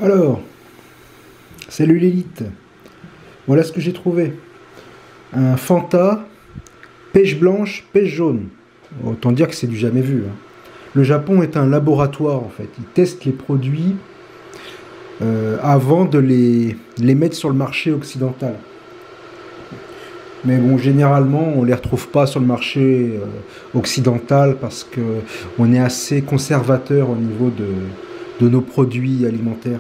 Alors, salut l'élite. Voilà ce que j'ai trouvé. Un Fanta, pêche blanche, pêche jaune. Autant dire que c'est du jamais vu, hein. Le Japon est un laboratoire en fait. Ils testent les produits avant de les mettre sur le marché occidental. Mais bon, généralement, on ne les retrouve pas sur le marché occidental parce que on est assez conservateur au niveau de nos produits alimentaires.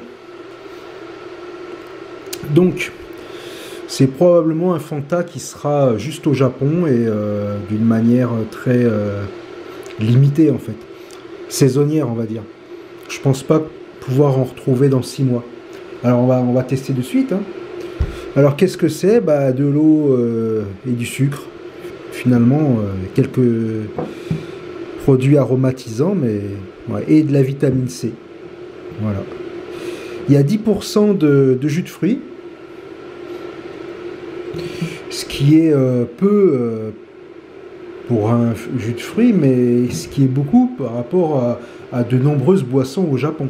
Donc, c'est probablement un Fanta qui sera juste au Japon et d'une manière très limitée en fait, saisonnière on va dire. Je pense pas pouvoir en retrouver dans 6 mois. Alors on va tester de suite, hein. Alors qu'est-ce que c'est? Bah, de l'eau et du sucre. Finalement, quelques produits aromatisants, mais ouais, et de la vitamine C. Voilà. Il y a 10% de jus de fruits, ce qui est peu pour un jus de fruits, mais ce qui est beaucoup par rapport à de nombreuses boissons au Japon.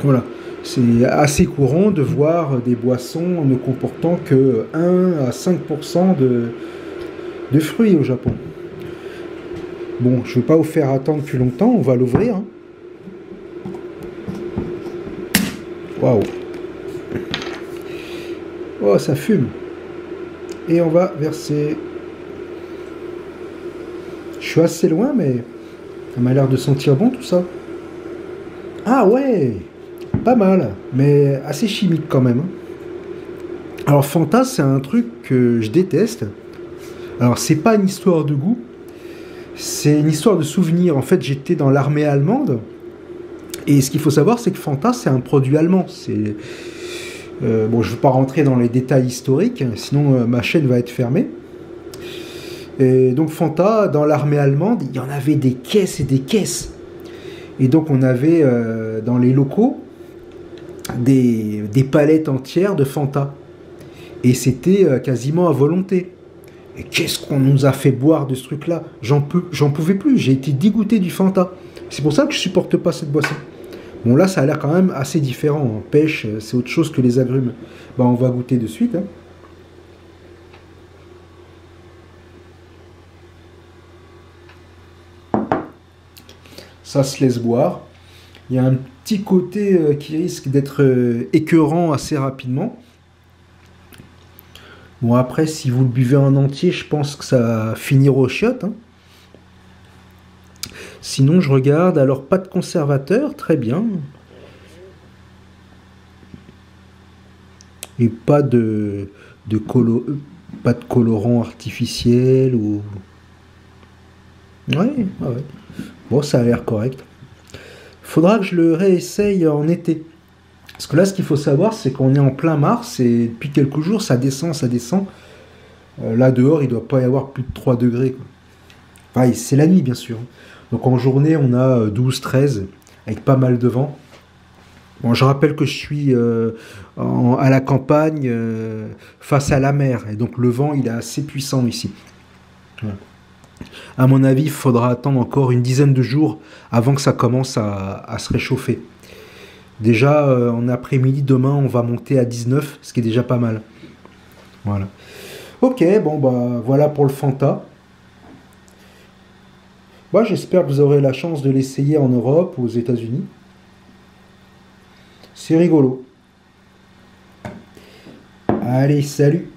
Voilà. C'est assez courant de voir des boissons ne comportant que 1 à 5% de fruits au Japon. Bon, je ne vais pas vous faire attendre plus longtemps, on va l'ouvrir, hein. Waouh! Oh, ça fume! Et on va verser. Je suis assez loin, mais ça m'a l'air de sentir bon tout ça. Ah ouais! Pas mal, mais assez chimique quand même, hein. Alors Fanta, c'est un truc que je déteste. Alors c'est pas une histoire de goût, c'est une histoire de souvenir. En fait, j'étais dans l'armée allemande, et ce qu'il faut savoir, c'est que Fanta, c'est un produit allemand. Bon, je ne veux pas rentrer dans les détails historiques, sinon ma chaîne va être fermée. Et donc Fanta, dans l'armée allemande, il y en avait des caisses et des caisses. Et donc on avait dans les locaux des palettes entières de Fanta. Et c'était quasiment à volonté. Et qu'est-ce qu'on nous a fait boire de ce truc-là? J'en pouvais plus, j'ai été dégoûté du Fanta. C'est pour ça que je supporte pas cette boisson. Bon là, ça a l'air quand même assez différent, hein. Pêche, c'est autre chose que les agrumes. Bah, on va goûter de suite, hein. Ça se laisse boire. Il y a un petit côté qui risque d'être écœurant assez rapidement. Bon après, si vous le buvez en entier, je pense que ça va finir aux chiottes, hein. Sinon, je regarde. Alors, pas de conservateur, très bien. Et pas de colorant artificiel ou. Ouais, ouais, ouais. Bon, ça a l'air correct. Faudra que je le réessaye en été. Parce que là, ce qu'il faut savoir, c'est qu'on est en plein mars et depuis quelques jours, ça descend, ça descend. Là, dehors, il doit pas y avoir plus de 3 degrés, quoi. Enfin, c'est la nuit, bien sûr. Donc en journée, on a 12-13, avec pas mal de vent. Bon, je rappelle que je suis à la campagne, face à la mer. Et donc le vent, il est assez puissant ici. Voilà. À mon avis, il faudra attendre encore une dizaine de jours avant que ça commence à se réchauffer. Déjà, en après-midi, demain, on va monter à 19, ce qui est déjà pas mal. Voilà. Ok, bon, bah voilà pour le Fanta. Bah, j'espère que vous aurez la chance de l'essayer en Europe ou aux États-Unis. C'est rigolo. Allez, salut!